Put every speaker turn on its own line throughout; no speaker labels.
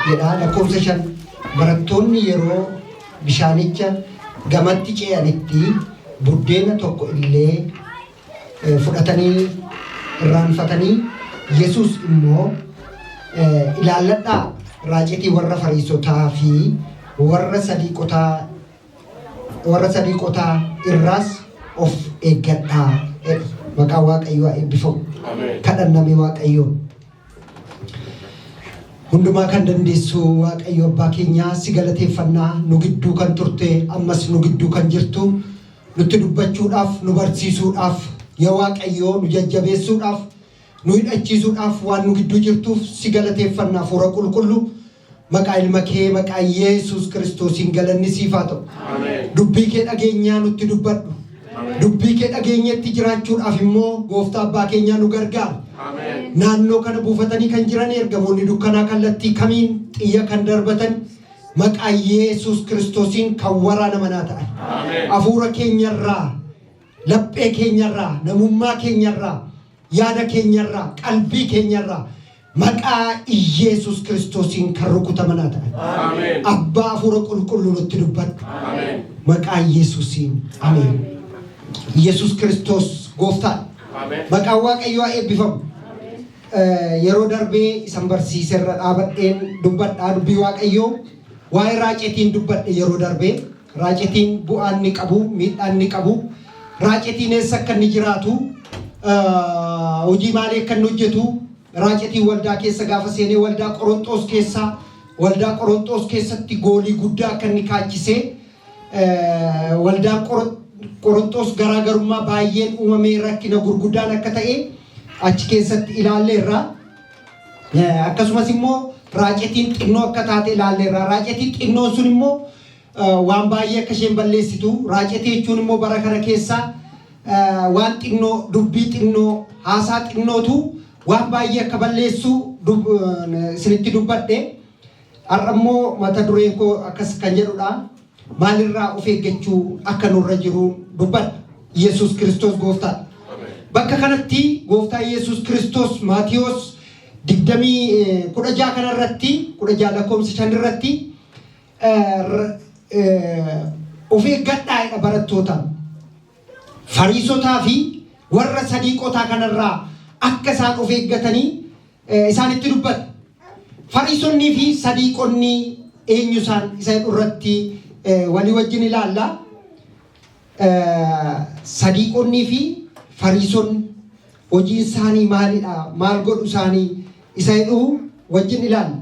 jedha lakkoofsa 5 barattoonni yeroo bishaanicha gamatti ce'anitti buddeena tokko illee fudhatanii irraanfatanii Yesuus immoo ilaalladhaa raacitii warra Fariisotaa fi warra Sadiiqotaa irraas of eeggadhaa jedhe. Maqaa Waaqayyoo eebbifamu. Kadhanname Waaqayyoon. Hundumaa kan dandeessu Waaqayyo Abbaa keenyaa si galateeffannaa nu gidduu kan turte ammas nu gidduu kan jirtu nutti dubbachuudhaaf nu barsiisuudhaaf yaa Waaqayyo nu jajjabeessuudhaaf nu hidhachiisuudhaaf waan nu gidduu jirtuuf si galateeffannaa Hafuura Qulqulluu maqaa ilma kee maqaa Yesuus Kiristoosiin galanni siif haa ta'u. Dubbii kee dhageenyaa nutti dubbadhu. Dubbii kee dhageenyetti jiraachuudhaaf immoo Gooftaa Abbaa keenyaa nu gargaara. Naannoo kana buufatanii kan jiran ergamoonni dukkanaa kallattii kamiin xiyya kan darbatan maqaa Yesuus Kiristoosiin kan waraana manaa ta'an. Hafuura keenyarraa, laphee keenyarraa, namummaa keenyarraa, yaada keenyarraa, qalbii keenyarraa maqaa Yesuus Kiristoosiin kan rukutamanaa ta'an. Abbaa Hafuura Qulqulluu nutti dubbadhu. Maqaa Yesuusiin. Ameen. Yesuus Kiristoos Gooftaa. Maqaa Waaqayyoo eebbifamu. Yeroo darbee isan barsiiserra dhaabadheen dubbadhaa dubbii Waaqayyoo waa'ee raacitiin dubbadhe yeroo darbee raacitiin bu'aan ni qabu miidhaan ni qabu raacitiin eessa akka inni jiraatu hojii maalii akka inni hojjetu raacitiin waldaa keessa gaafa seenee waldaa Qorontos keessatti goolii guddaa akka inni kaachisee waldaan Qorontos garaagarummaa baay'een uumamee rakkina gurguddaan akka ta'e achi keessatti ilaalleerra. Akkasumas immoo raacitiin xinnoo akka taate ilaalleerra. Raacitiin xinnoon sun immoo waan baay'ee akka isheen balleessitu. Raacitii jechuun immoo bara kana keessaa waan xinnoo, dubbii xinnoo, haasaa xinnootu waan baay'ee akka balleessu isinitti dubbadhe. Har'a immoo mata dureen koo akkas kan jedhudha. Maalirraa of eeggachuu akka nurra jiru dubbadha. Yesuus Kiristoos Gooftaa. Bakka kanatti Gooftaa Yesuus Kiristoos Maatiyos 16 kanarratti 16 lakkoofsa 5 irratti of eeggadhaa barattoota Fariisotaa fi warra Sadiiqotaa kanarraa akka isaan of eeggatanii isaanitti dubbata. Fariisonnii fi Sadiiqonni eenyu isaan irratti walii wajjin ilaalla. Sadiiqonnii fi Fariison hojiin isaanii maalidha? Maal godhu isaanii isa jedhu wajjin ilaalla.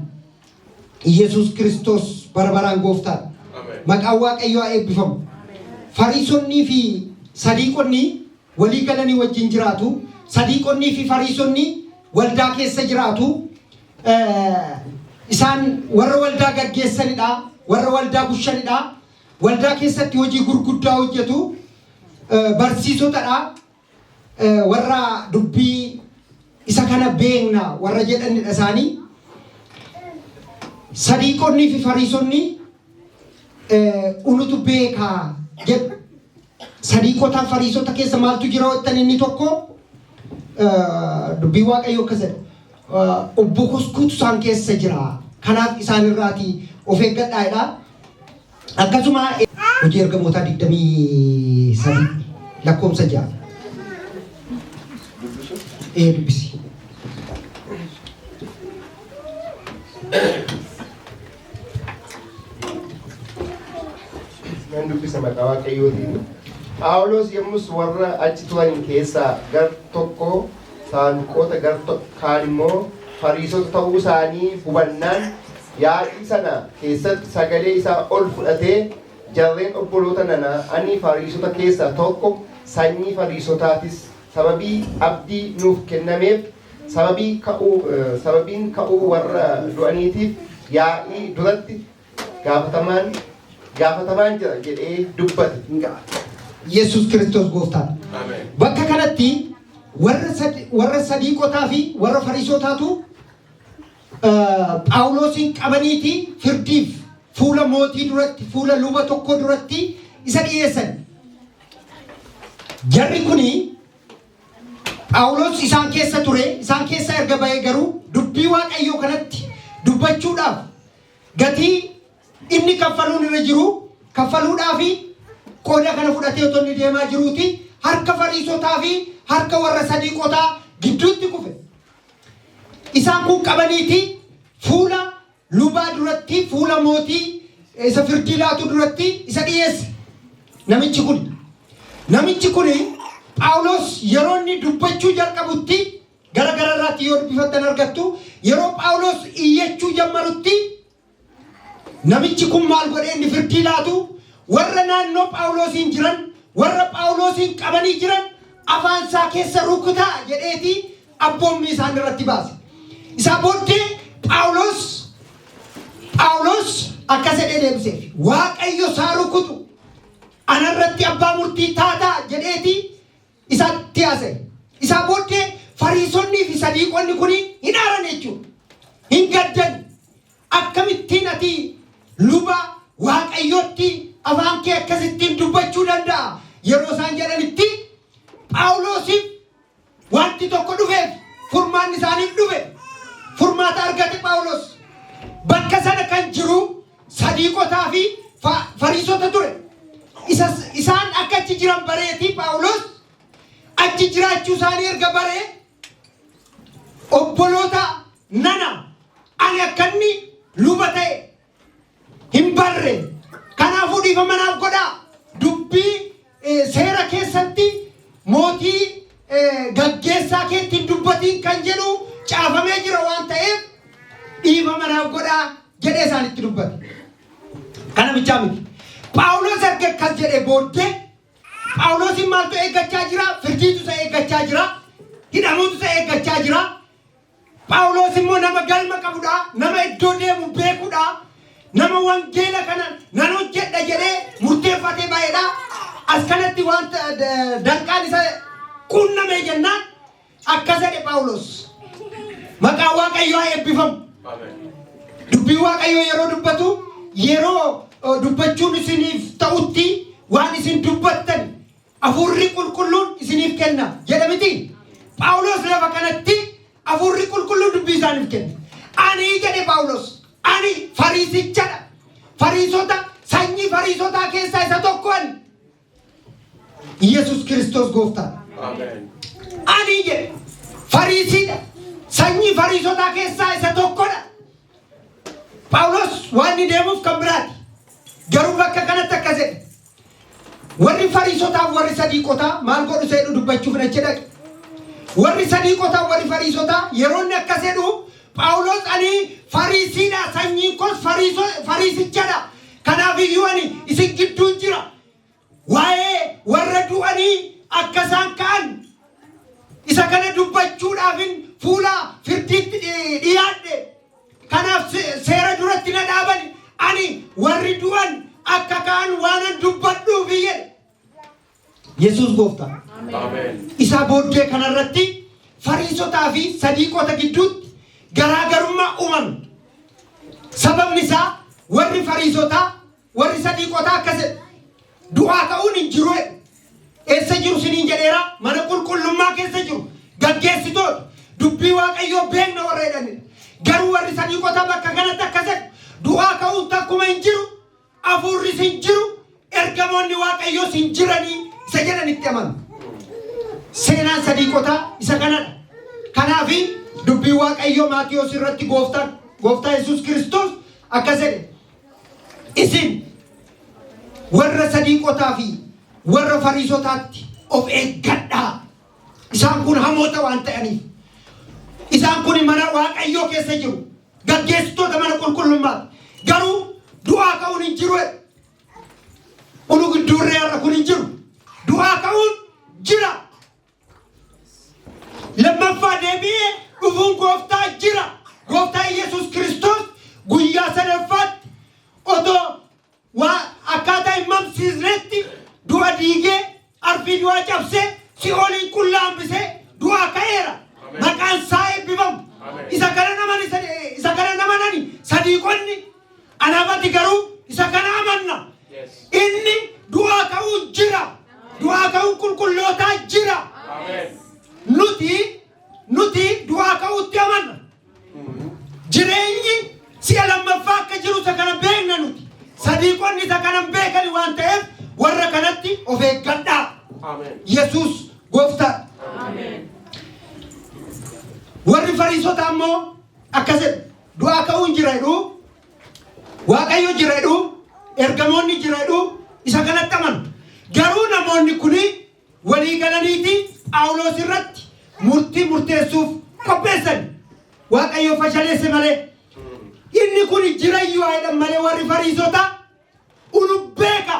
Yesuus Kiristoos bara Gooftaa. Maqaan Waaqayyoo eebbifamu. Fariisonnii fi Sadiiqonni walii galanii wajjin jiraatu. Sadiiqonnii fi Fariisonni waldaa keessa jiraatu. Isaan warra waldaa gaggeessanidha. Warra waldaa bushanidha. Waldaa keessatti hojii gurguddaa hojjetu. Barsiisotadha. Warra dubbii isa kana beekna warra jedhanidha isaanii. Sadiiqonnii fi Fariisonni unutu beekaa jedhu. Sadiiqotaa Fariisota keessa maaltu jira jettan inni tokko dubbii Waaqayyoo akkas jedha. Obbo Koskuutu isaan keessa jira. Kanaaf isaan irraatii of eeggadhaadha. Akkasuma hojii ergamootaa 23 lakkoofsa 6. Dubbisi.
Nan dubbisa maqaa Waaqayyootiin. Phaawulos yommus warra achi turan keessaa gar tokko saanduqoota gar kaan immoo Fariisota ta'uu isaanii hubannaan yaa'ii sana keessatti sagalee isaa ol fudhatee jarreen obboloota nana ani Fariisota keessaa tokko sanyii Fariisotaatis sababii abdii nuuf kennameef sababiin ka'uu warra du'aniitiif yaa'ii duratti gaafatamaan jira jedhee dubbate.
Yesuus Kiristoos Gooftaa. Bakka kanatti warra Sadiiqotaa fi warra Fariisotaatu Phaawulosin qabaniiti firdiif fuula mootii duratti fuula luba tokko duratti isa dhiyeessan. Jarri kuni Phaawulos isaan keessa ture, isaan keessa erga bahee garuu dubbii Waaqayyoo kanatti dubbachuudhaaf gatii inni kaffaluun irra jiru kaffaluudhaa fi qooda kana fudhatee otoo inni deemaa jiruuti harka Fariisotaa fi harka warra Sadiiqotaa gidduutti kufe. Isaan kun qabaniiti fuula lubaa duratti fuula mootii isa firdii laatu duratti isa dhiyeesse. Namichi kun Phaawulos yeroo inni dubbachuu jalqabutti gara irraatti yoo dubbifattan argattu yeroo Phaawulos iyyachuu jalqabutti namichi kun maal godhee inni firdii laatu warra naannoo Phaawulosiin jiran warra Phaawulosiin qabanii jiran afaan isaa keessa rukutaa jedheeti abboommi isaan irratti baase. Isa booddee Phaawulos akkas jedhee deebiseef Waaqayyo isaa rukutu anarratti abbaa murtii taataa jedheeti isatti haase. Isa booddee Fariisonnii fi Sadiiqonni kun hin aaran jechuudha. Hin gaddan akkamittiin ati luba Waaqayyootti afaan kee akkasittiin dubbachuu danda'a yeroo isaan jedhanitti Phaawulosiif wanti tokko dhufeef furmaan isaaniif dhufe. Furmaata argate Phaawulos bakka sana kan jiru Sadiiqotaa fi Fariisota ture. Isaan akka achi jiran bareeti Phaawulos achi jiraachuu isaanii erga baree obboloota nana ani akkanni luba ta'e hin barre kanaafuu dhiifama naaf godhaa dubbii seera keessatti mootii gaggeessaa keetti dubbatiin kan jedhu caafamee jira waan ta'eef dhiifama naaf godhaa jedhee isaanitti dubbate. Kana bichaa miti. Phaawulos erga akkas jedhee booddee Phaawulosin maaltu eeggachaa jira? Firdiitu isa eeggachaa jira. Hidhamuutu isa eeggachaa jira. Phaawulos immoo nama galma qabudha. Nama iddoo deemu beekudha. Nama wangeela kana nan hojjedha jedhee murteeffatee baay'eedha. As kanatti wanta danqaan isa qunnamee jennaan akkas jedhe Phaawulos. Maqaan Waaqayyoo haa eebbifamu. Dubbii Waaqayyoo yeroo dubbatu yeroo dubbachuun isiniif ta'utti waan isin dubbattan Hafuurri Qulqulluun isiniif kenna jedhamiti. Phaawulos lafa kanatti Hafuurri Qulqulluun dubbii isaaniif kenna. Ani jedhe Phaawulos ani Fariisichadha. Fariisota sanyii Fariisotaa keessaa isa tokkoon Yesuus Kiristoos gooftaadha. Amen. Ani jedhe Fariisiidha. Sanyii Fariisotaa keessaa isa tokkodha. Phaawulos waan inni deemuuf kan biraati. Garuu bakka kanatti akkas jedhe. Warri Fariisotaa warri Sadiiqotaa maal godhu seedhu dubbachuuf na jedhaqe. Warri Sadiiqotaa warri Fariisotaa yeroo inni akkas jedhu Phaawulos ani Fariisiidha sanyiin koos Fariisichadha. Kanaaf iyyuu ani isin gidduun jira. Waa'ee warra du'anii akka isaan ka'an isa kana dubbachuudhaafin fuula firdiitti dhiyaadhe. Kanaaf seera duratti na dhaaban ani warri du'an akka ka'an waanan dubbadhuuf jedhe. Yesuus gooftaa. Amen. Isa booddee kanarratti Fariisotaa fi Sadiiqota gidduutti garaagarummaa uumame. Sababni isaa warri Fariisotaa warri Sadiiqotaa akkas jedhe. Du'aa ka'uun hin jiru. Eessa jiru siniin jedheera mana qulqullummaa keessa jiru. Gaggeessitoota dubbii Waaqayyoo beekna warra jedhanidha. Garuu warri Sadiiqotaa bakka kanatti akkas jedhe. Du'aa ka'uun takkuma hin jiru. Hafuurris hin jiru. Ergamoonni Waaqayyoos hin jiranii isa jedhanitti amanu. Seenaan Sadiiqotaa isa kanadha. Kanaafi dubbii Waaqayyoo Maatiyos irratti gooftaa Yesuus Kiristoos akkas jedhe. Isin warra Sadiiqotaa fi warra Fariisotaatti of eeggadhaa. Isaan kun hamoota waan ta'aniif. Isaan kun mana Waaqayyoo keessa jiru. Gaggeessitoota mana qulqullummaa. Garuu du'aa ka'uun hin jiru. Ulu gidduurree har'a kun hin jiru. Du'aa ka'uun jira. Lammaffaa deebi'ee dhufuun gooftaa jira. Gooftaa Yesuus Kiristoos guyyaa sadaffaatti otoo akkaataa hin mamsiisnetti du'a diigee arfii du'aa cabsee si'ooliin qullaambisee du'aa ka'eera. Maqaan isaa eebbifamu. Isa kana namanani Sadiiqonni anabati garuu isa kana amanna. Inni du'aa ka'uun jira. Du'aa ka'uun qulqullootaa jira. Nuti du'aa ka'uutti amanna. Jireenyi si'a lammaffaa akka jiru Sadiqoonni isa kanan beekani waan ta'eef warra kanatti of eeggadhaa.
Amen.
Yesuus gooftaa. Amen. Warri Fariisota ammoo akkasii du'aa ka'uun jira jedhu Waaqayyo jira jedhu ergamoonni jira jedhu isa kanatti amanu. Garuu namoonni kuni walii galaniiti Phaawulos irratti murtii murteessuuf qopheessan. Waaqayyo fashaleesse malee inni kun jirayyuu aydan malee warri Fariisota unu beeka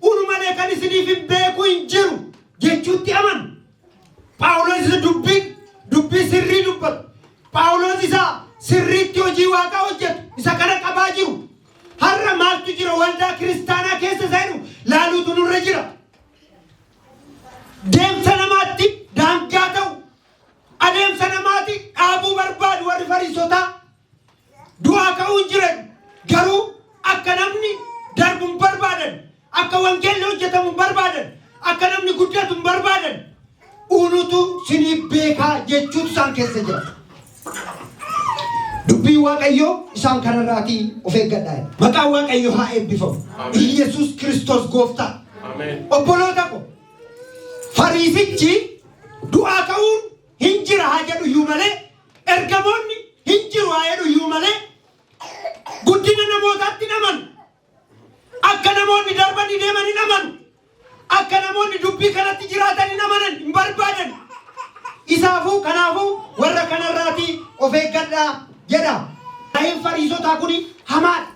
unu malee kan isiniif hin beeku hin jiru jechuutti amanu. Phaawulos isa dubbii sirrii dubbatu. Phaawulos isa sirriitti hojii Waaqa hojjetu isa kana qabaa jiru. Har'a maaltu jira waldaa kiristaanaa keessa seenu laaluutu nurra jira. Deemsa namaatti daangaa ta'u adeemsa namaatti dhaabuu barbaadu warri Fariisotaa du'aa ka'uun jiran garuu akka namni darbu hin barbaadan, akka wangeelli hojjetamu hin barbaadan, akka namni guddatu hin barbaadan. Unutu sinii beekaa jechuutu isaan keessa jira. Dubbii Waaqayyoo isaan kanarraatii of eeggadhaa. Maqaan Waaqayyoo haa eebbifamu. Yesuus Kiristoos gooftaa.
Amen.
Obboloota ko Fariisichi du'aa ka'uun hin jira haa jedhu iyyuu malee ergamoonni hin jiru haa jedhu iyyuu malee guddina namootaatti namanu. Akka namoonni darbanii deemanii namanu. Akka namoonni dubbii kanatti jiraatanii namanan hin barbaadan. Isaafuu kanaafuu warra kanarraatii of eeggadhaa jedha. Waa'een Fariisotaa kuni hamaadha.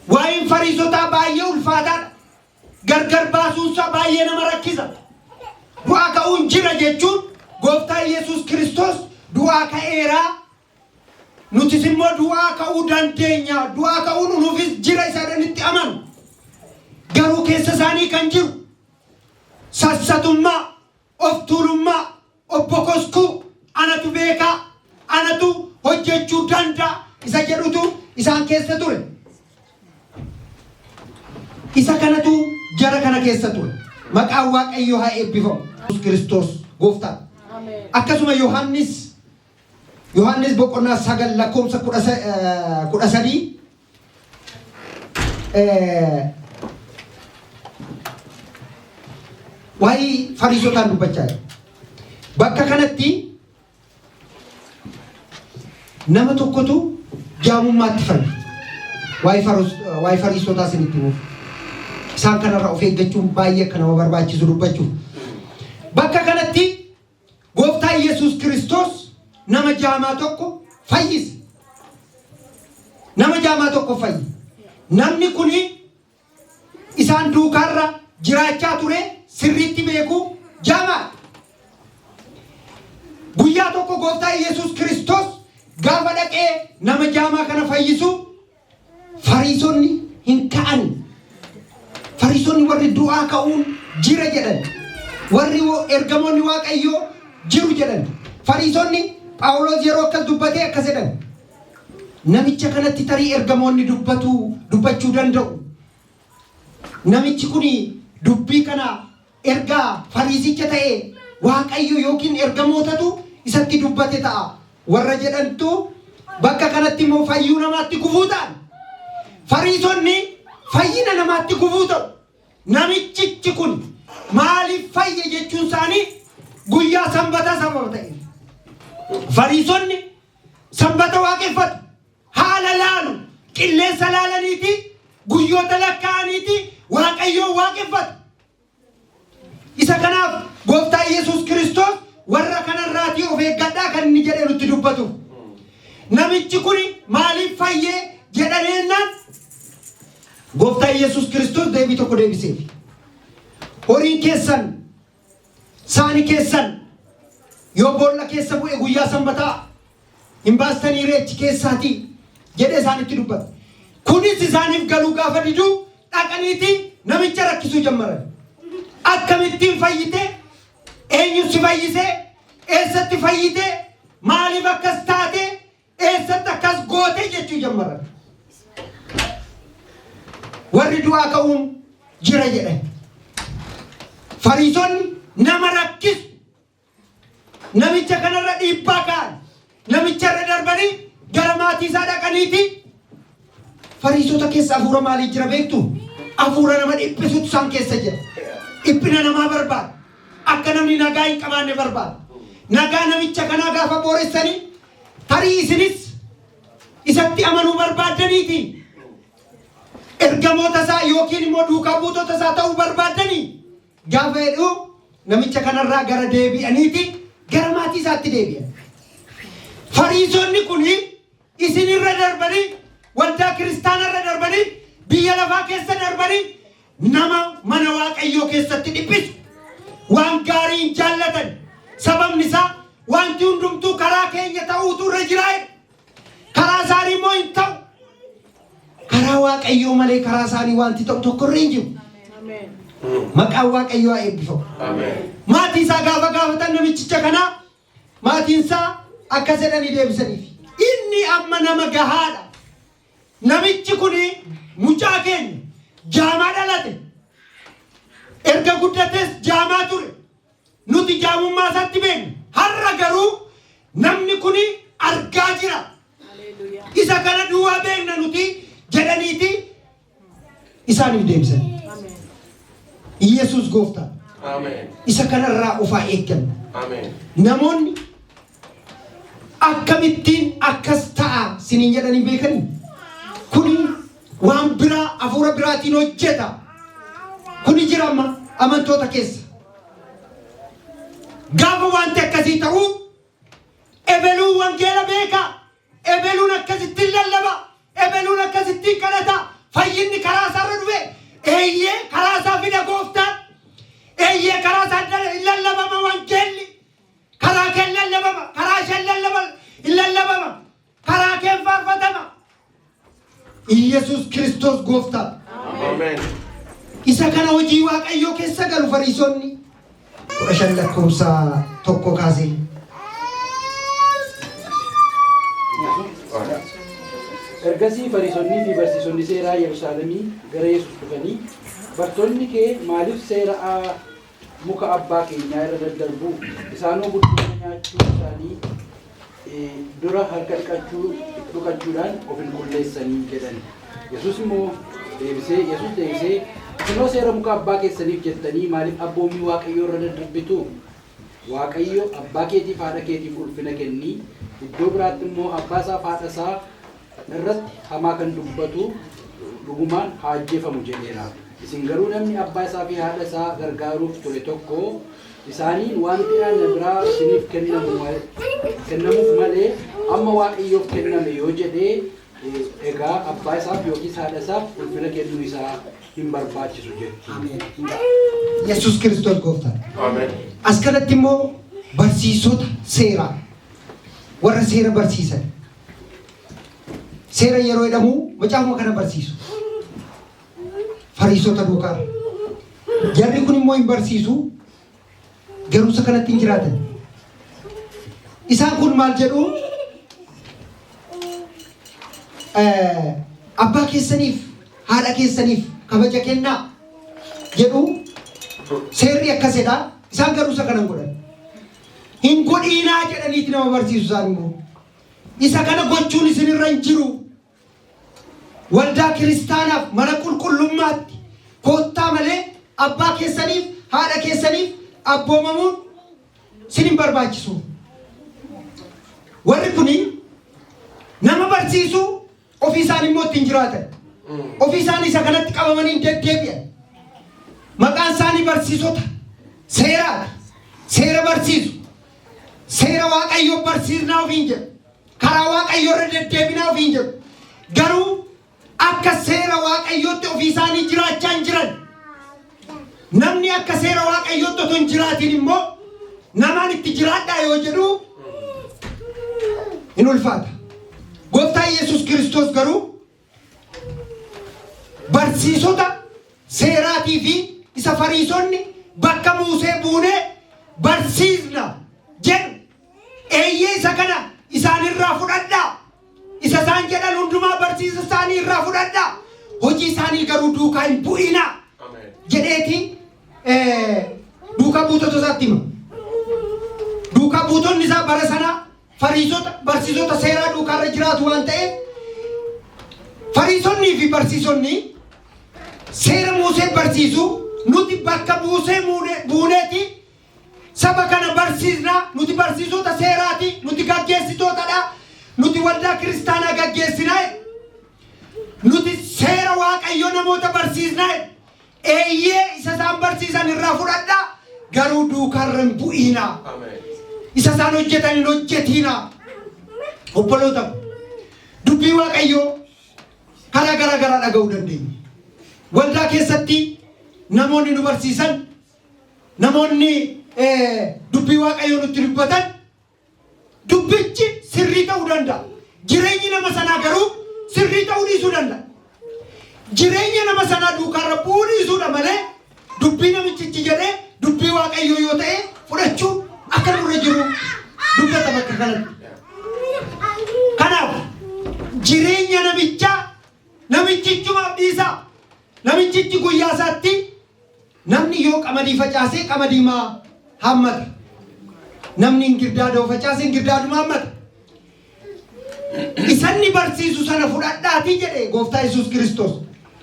Waa'een Fariisotaa baay'ee ulfaataadha. Gargar baasuunsaa baay'ee nama rakkisa. Du'aa ka'uun jira jechuun gooftaa Yesuus Kiristoos du'aa ka'eeraa. Nutis immoo du'aa ka'uu dandeenya. Du'aa ka'uun nuufis jira isaanitti amanu. Garuu keessa isaanii kan jiru sassatummaa, of tuulummaa, of bokoskuu, anatu beekaa, anatu hojjechuu danda'a isa jedhutu isaan keessa ture. Isa kanatu jara kana keessa ture. Maqaan Waaqayyoo haa eebbifamu. Yesuus Kiristoos gooftaa. Akkasuma Yohaannis boqonnaa 9 lakkoofsa 13 waa'ee Fariisotaan dubbachaa jira. Bakka kanatti nama tokkotu jaamummaatti fanne. Waa'ee Fariisotaa isinitti himuuf. Isaan kanarraa of eeggachuun baay'ee akka nama barbaachisu dubbachuuf. Bakka kanatti gooftaa Yesuus Kiristoos nama jaamaa tokko fayyise. Nama jaamaa tokko fayyise. Namni kuni isaan duukaarra jiraachaa ture sirriitti beeku jaamaa. Guyyaa tokko gooftaa Yesuus Kiristoos gaafa dhaqee nama jaamaa kana fayyisu Fariisonni hin ka'an. Fariisonni warri du'aa ka'uun jira jedhan. Warri ergamoonni Waaqayyoo jiru jedhan. Fariisonni Phaawulos yeroo akkas dubbatee akkas jedhan. Namicha kanatti tarii ergamoonni dubbachuu danda'u. Namichi kuni dubbii kana ergaa Fariisicha ta'e Waaqayyo yookiin ergamootatu isatti dubbate ta'a. Warra jedhantu bakka kanatti immoo fayyuu namaatti gufuu ta'an. Fariisonni fayyina namaatti gufuu ta'u. Namichichi kun maaliif fayye jechuun isaanii guyyaa sanbataa sababa ta'e. Fariisonni sanbata waaqeffatu. Haala laalu qilleensa laalaniiti guyyoota lakkaa'aniiti Waaqayyoon waaqeffatu. Isa kanaaf gooftaa Yesuus Kiristoos warra kanarraatii of eeggadhaa kan inni jedhee nutti dubbatu. Namichi kun maaliif fayyee jedhaneennaan gooftaa Yesuus Kiristoos deebii tokko deebiseef. Horiin keessan saani keessan yoo boolla keessa bu'e guyyaa sanbataa hin baastanii reechi keessaatii jedhee isaanitti dubbata. Kunis isaaniif galuu gaafa diduu dhaqaniiti namicha rakkisuu jalqaban. Akkamittiin fayyite? Eenyu si fayyise? Eessatti fayyite? Maaliif akkas taate? Eessatti akkas goote jechuu jalqaban. Warri du'aa ka'uun jira jedhan. Fariisonni nama rakkisu. Namicha kanarra dhiibbaa ka'an. Namicharra darbanii gara maatii isaa dhaqaniiti Fariisota keessa hafuura maalii jira beektu? Hafuura nama dhiphisutu isaan keessa jira. Dhiphina namaa barbaada. Akka namni nagaa hin qabaanne barbaada. Nagaa namicha kanaa gaafa booressanii tarii isinis isatti amanuu barbaaddaniiti. Ergamoota isaa yookiin immoo duukaa buutota isaa ta'uu barbaaddanii gaafa jedhu namicha kanarraa gara deebi'aniiti gara maatii isaatti deebi'an. Fariisonni kuni isinirra darbanii waldaa kiristaanarra darbanii biyya lafaa keessa darbanii nama mana Waaqayyoo keessatti dhiphisu waan gaarii hin jaallatan. Sababni isaa wanti hundumtuu karaa keenya ta'uutu irra jira. Karaa isaanii immoo hin ta'u. Karaa Waaqayyoo malee karaa isaanii wanti ta'u tokko irra hin jiru. Maqaan Waaqayyoo haa eebbifamu. Maatii isaa gaafa gaafatan namichicha kanaa maatiin isaa akka jedhanii deebisaniif inni amma nama gahaadha. Namichi kuni mucaa keenya jaamaa dhalate. Erga guddates jaamaa ture. Nuti jaamummaa isaatti beekna. Har'a garuu namni kuni argaa jira. Isa kana duwwaa beekna nuti jedhaniiti isaaniif deebisan. Yesuus gooftaa. Isa kanarraa ofaa eegganna. Namoonni akkamittiin akkas ta'a siniin jedhanii beekanii kuni waan biraa hafuura biraatiin hojjeta. Kuni jira amma amantoota keessa. Gaafa wanti akkasii ta'u ebeluun wangeela beeka. Ebeluun akkasittiin lallaba. Ebeluun akkasittiin kadhata. Fayyinni karaa isaarra dhufe. Eeyyee karaa isaa fida gooftaan. Eeyyee karaa isaa lallabama wangeelli. Karaa keen lallabama. Karaa isheen lallabama. Karaa keen faarfatama. Yesuus Kiristoos gooftaa. Amen. Isa kana hojii Waaqayyoo keessa galu Fariisonni 15 lakkoofsa 1 kaasee.
Ergasii Fariisonnii fi barsiisonni seeraa Yerusaalemii gara Yesuus dhufanii bartoonni kee maaliif seera muka abbaa keenyaa irra daddarbu? Isaanoo buddeena nyaachuu isaanii dura harka dhiqachuudhaan of hin qulleessanii jedhan. Yesuus deebisee isinoo seera muka abbaa keessaniif jettanii maaliif abboommii Waaqayyoo irra daddarbitu? Waaqayyo abbaa keetiif haadha keetiif ulfina kennii, iddoo biraatti immoo abbaa isaa haadha isaa irratti hamaa kan dubbatu dhugumaan haa ajjeefamu jedheera. Isin garuu namni abbaa isaa fi haadha isaa gargaaruuf ture tokko isaaniin wanti ana biraa isiniif kennamuuf malee amma Waaqayyoof kenname yoo jedhee egaa abbaa isaaf yookiis haadha isaaf ulfina kennuu isaa hin barbaachisu jedhe.
Yesuus Kiristoos gooftaa. As kanatti immoo barsiisota seeraa warra seera barsiisan. Seera yeroo jedhamu macaafuma kana barsiisu. Fariisota duukaa. Jarri kun immoo hin barsiisu. Garuu isa kanatti hin jiraatan. Isaan kun maal jedhu? Abbaa keessaniif haadha keessaniif kabaja kennaa jedhu seerri akkasidha. Isaan garuu isa kana hin godhan. Hin godhiinaa jedhaniiti nama barsiisu isaan immoo. Isa kana gochuun isinirra hin jiru. Waldaa kiristaanaaf mana qulqullummaatti koottaa malee abbaa keessaniif haadha keessaniif abboomamuun sin hin barbaachisu. Warri kuni nama barsiisu ofii isaanii immoo ittiin jiraatan. Ofii isaanii isa kanatti qabamanii hin deddeebi'an. Maqaan isaanii barsiisota seeraadha. Seera barsiisu. Seera Waaqayyoo barsiisnaa ofiin jedhu. Karaa Waaqayyoo irra deddeebinaa ofiin jedhu. Garuu akka seera Waaqayyootti ofii isaanii jiraachaa hin jiran. Namni akka seera Waaqayyootti otoo hin jiraatiin immoo namaan itti jiraadhaa yoo jedhu hin ulfaata. Gooftaan Yesuus Kiristoos garuu barsiisota seeraatii fi isa Fariisonni bakka Musee buunee barsiisna jedhu eeyyee isa kana isaanirraa fudhadhaa. Isa isaan jedhan hundumaa barsiisa isaanii irraa fudhadhaa. Hojii isaanii garuu duukaa hin bu'inaa jedheeti duukaa buutota isaatti hima. Duukaa buutonni isaa bara sana Fariisota barsiisota seeraa duukaarra jiraatu waan ta'eef Fariisonni Fariisonnii fi barsiisonni seera Musee barsiisu nuti bakka Musee buuneeti saba kana barsiisna nuti barsiisota seeraati nuti gaggeessitootadha nuti waldaa kiristaanaa gaggeessinaa nuti seera Waaqayyo namoota barsiisnaa eeyyee isa isaan barsiisan irraa fudhadhaa garuu duukarra hin bu'inaa isa isaan hojjetan hin hojjetinaa obboloota dubbii Waaqayyo karaa garaa dhaga'uu dandeenya waldaa keessatti namoonni nu barsiisan namoonni dubbii Waaqayyo nutti dubbatan dubbichi sirrii ta'uu danda'a jireenyi nama sanaa garuu sirrii ta'uu dhiisuu danda'a jireenya nama sanaa duukarra bu'uu dhiisuudha malee dubbii namichichi jedhee dubbii Waaqayyo yoo ta'e fudhachuu akka nurra jiru dubbata bakka kanatti kanaaf jireenya namichichumaaf dhiisaa namichichi guyyaa isaatti namni yoo qamadii facaasee qamadii hammata namni ingirdaadoo facaasee ingirdaaduma hammata isanni barsiisu sana fudhadhaatii jedhe gooftaa Yesuus Kiristoos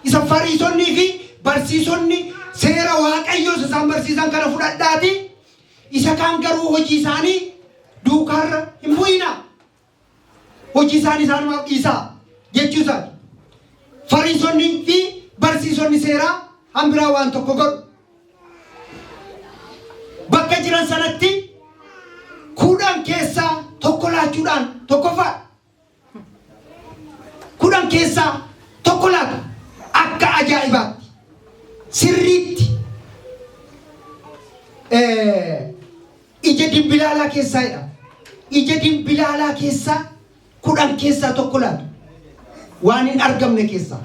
isa fariisonnii fi barsiisonni seera Waaqayyoo isaan barsiisan kana fudhadhaatii isa kaan garuu hojii isaanii duukarra hin bu'inaa hojii isaanii isaanumaaf dhiisaa jechuusaati fariisonnii fi barsiisonni seeraa hambiraa waan tokko godhu bakka jiran sanatti kudhan keessaa tokko laachuudhaan tokkoffaa kudhan keessaa tokko laatu akka ajaa'ibaatti sirriitti ija dimbilaalaa keessaadha ija dimbilaalaa keessaa kudhan keessaa tokko laatu waan hin argamne keessaa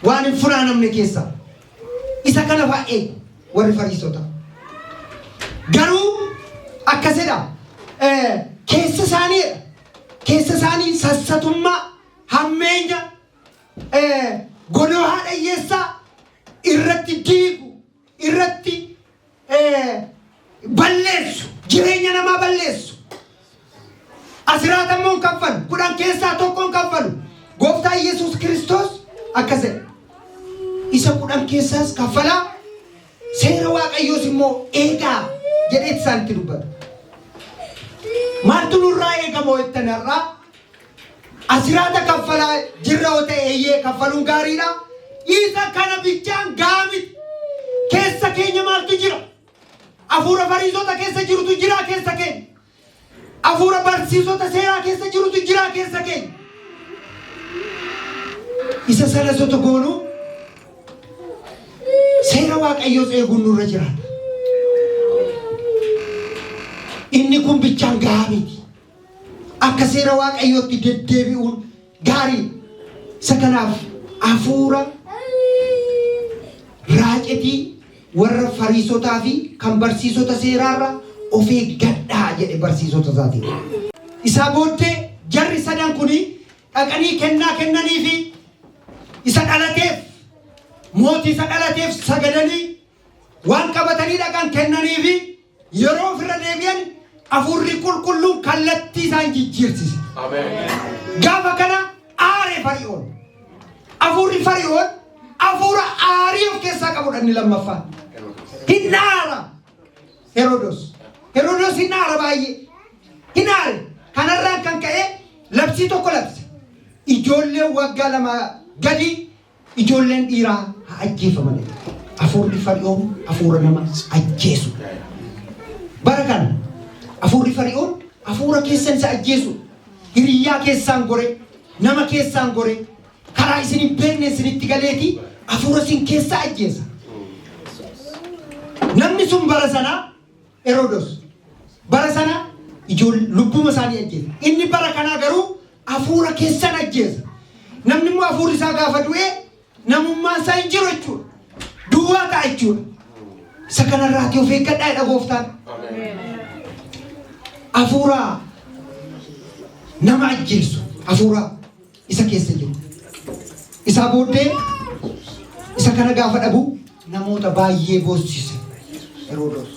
waan hin funaanamne keessaa isa kana baay'ee warri fariisota garuu akkasidha keessa isaanii sassatummaa hammeenya godoo haadha hiyyeessaa irratti diigu irratti balleessu jireenya namaa balleessu asiraatammoo hin kaffalu kudhan keessaa tokko hin kaffalu gooftaa Yesuus Kiristoos akkasidha isa kudhan keessaas kaffalaa seera Waaqayyoos immoo eegaa jedheet isaanitti dubbata maaltu nurraa eegamoo jettanarraa asiraata kaffalaa jirra yoo ta'e eeyyee kaffaluun gaariidha isa kana bichaan gaamiti keessa keenya maaltu jira afuura fariisota keessa jirutu jira keessa keenya afuura barsiisota seeraa keessa jirutu jira keessa keenya isa sana soto goonuu seera Waaqayyoos eeguun nurra jiraata inni kun bichaan gaamiti akka seera Waaqayyootti deddeebi'uun gaarii isa kanaaf afuura raacetii warra fariisotaa fi kan barsiisota seeraarra of eeggadhaa jedhe barsiisota isaatiin isaa booddee jarri sadan kuni dhaqanii kennaa kennanii fi isa dhalateef mootii isa dhalateef sagadanii waan qabatanii dhaqan kennanii fi yeroo ofirra deebi'an afuurri qulqulluun kallattii isaan jijjiirsise gaafa kana aare Fari'oon afuurri Fari'oon afuura aarii of keessaa qabudha inni lammaffaan hin aara Herodos hin aara baay'ee hin aare kanarraan kan ka'e labsii tokko labse ijoolleen waggaa lama gadi ijoolleen dhiiraa haa ajjeefaman afuurri Fari'oon afuura nama ajjeesu bara kana afuurri Fari'oon afuura keessan isa ajjeesu hiriyyaa keessaan gore nama keessaan gore karaa isin hin beekne isinitti galeeti afuura isin keessaa ajjeesa namni sun bara sana Herodos bara sana lubbuma isaanii ajjeesa inni bara kanaa garuu afuura keessan ajjeesa namni immoo afuurri isaa gaafa du'e namummaan isaa hin jiru jechuudha duwwaa ta'a jechuudha isa kanarraati of eeggadhaa jedha gooftaan afuura nama ajjeesu afuura isa keessa jiru isaa booddee isa kana gaafa dhabu namoota baay'ee boossise Herodos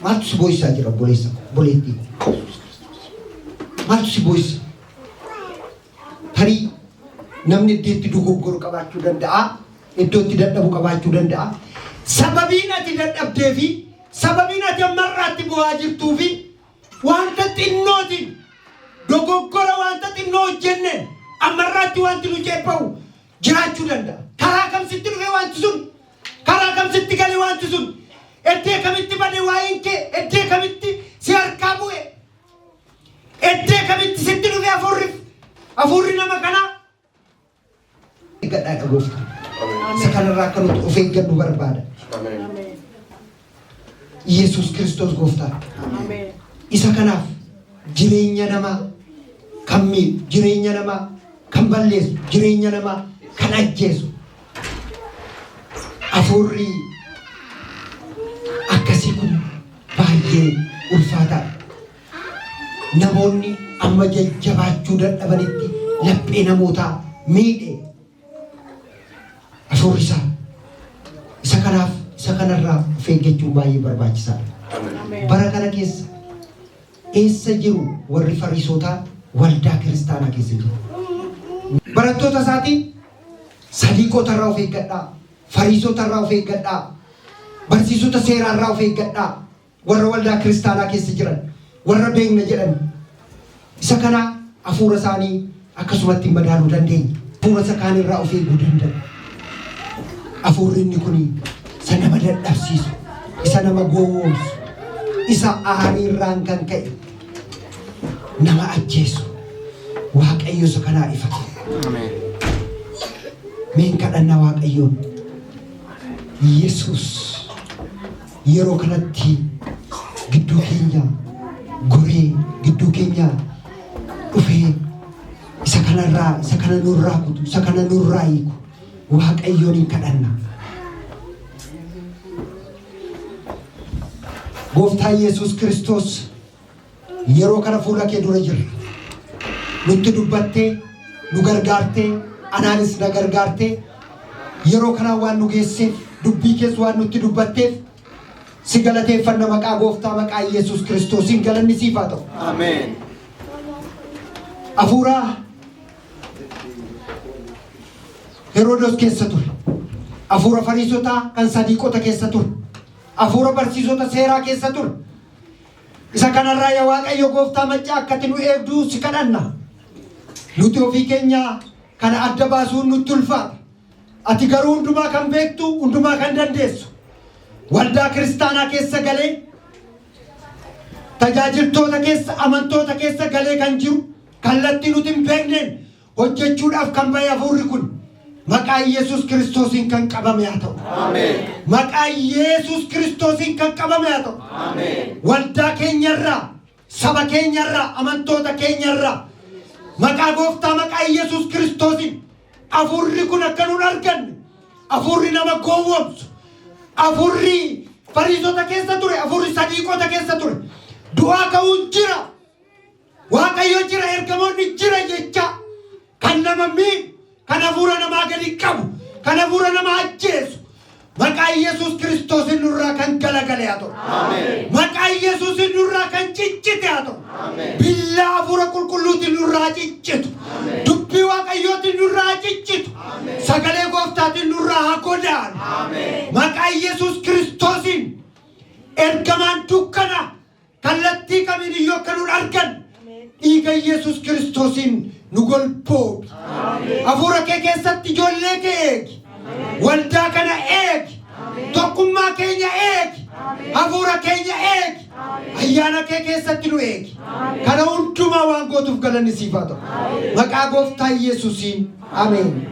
maaltu si boossisaa jira boleettii maaltu si boossisa tarii namni itti dogoggoru qabaachuu danda'a, iddootti dadhabu qabaachuu danda'a. Sababiin ati dadhabdee fi sababiin ati ammarraatti bu'aa jirtuu fi wanta xinnootiin dogoggora wanta xinnoo hojjenneen ammarraatti wanti nu ceebbahu jiraachuu danda'a. Karaa kam sitti dhufe wanti sun? Karaa kam sitti gale wanti sun? Eddee kamitti bade waa'een kee? Eddee kamitti si harkaa bu'e? Eddee kamitti sitti dhufe hafuurri nama kanaa? Gadhaadha gooftaa. Isa kanarraa akka nuti of eeggannu barbaada. Yesuus Kiristoos gooftaa. Isa kanaaf jireenya namaa kan miidhu, jireenya namaa kan balleessu, jireenya namaa kan ajjeesu hafuurri akkasii kun baay'ee ulfaataadha. Namoonni amma jajjabaachuu dadhabanitti laphee namootaa miidhe hafuurri isaa. Isa kanaaf isa kanarraa of eeggachuun baay'ee barbaachisaadha. Bara kana keessa eessa jiru warri Fariisotaa waldaa kiristaanaa keessa jiru? Barattoota isaatiin sadiiqotarraa of eeggadhaa, Fariisotarraa of eeggadhaa, barsiisota seeraarraa of eeggadhaa, warra waldaa kiristaanaa keessa jiran, warra beekna jedhan. Isa kana hafuura isaanii akkasumatti madaaluu dandeenya. Hafuura isa kaanirraa of eeguu danda'u. Hafuurri inni kun isa nama dadhabsiisu, isa nama gowwoomsu, isa aariirraan kan ka'e nama ajjeesu. Waaqayyo isa kanaa ifate. Meen kadhannaa Waaqayyoon. Yesuus yeroo kanatti gidduu keenya goree gidduu keenya dhufee isa kana nurraa kutu, isa kana nurraa hiiku. Waaqayyoon kadhannaa. Gooftaa Yesuus Kiristoos yeroo kana fuula kee dura jira. Nutti dubbattee, nu gargaartee, anaanis na gargaartee, yeroo kana waan nu geesseef, dubbii kees waan nutti dubbatteef si galateeffanna maqaa gooftaa maqaa Yesuus Kiristoosiin galanni siif haa ta'u.
Ameen.
Hafuura Herodos keessa ture. Hafuura Fariisotaa kan sadiiqota keessa ture. Hafuura barsiisota seeraa keessa ture. Isa kanarraa yaa Waaqayyo gooftaa maccaa akkati nu eegduu si kadhanna. Nuti ofii keenya kana adda baasuun nutti ulfaata. Ati garuu hundumaa kan beektu, hundumaa kan dandeessu. Waldaa kiristaanaa keessa galee, tajaajiltoota keessa, amantoota keessa galee kan jiru, kallattii nuti hin beekneen hojjechuudhaaf kan bahe hafuurri kun maqaa Yesuus Kiristoosiin kan qabame haa ta'u.
Ameen.
Maqaa Yesuus Kiristoosiin kan qabame haa ta'u.
Ameen.
Waldaa keenyarraa, saba keenyarraa, amantoota keenyarraa maqaa gooftaa maqaa Yesuus Kiristoosiin hafuurri kun akka nuun arganne, hafuurri nama gowwoomsu, hafuurri Fariisota keessa ture, hafuurri sadiiqota keessa ture. Du'aa ka'uun jira, Waaqayyo jira, ergamoonni jira jecha kan nama miidhu, kan hafuura namaa gadi qabu, kan hafuura namaa ajjeesu maqaa Yesuus Kiristoosiin nurraa kan galagale haa ta'u. Maqaa Yesuusiin nurraa kan ciccite haa ta'u. Billaa hafuura qulqulluutiin nurraa ciccitu, dubbii Waaqayyootiin nurraa ciccitu, sagalee gooftaatiin nurraa haa godaanu. Maqaa Yesuus Kiristoosiin ergamaan dukkana kallattii kamiin iyyuu akka nuun argan dhiiga Yesuus Kiristoosiin nu golboobi. Hafuura kee keessatti ijoollee kee eegi, waldaa kana eegi, tokkummaa keenya eegi, hafuura keenya eegi, ayyaana kee keessatti nu eegi. Kana hundumaa waan gootuuf galanni siif haa ta'u. Maqaa gooftaa Yesuusiin ameen.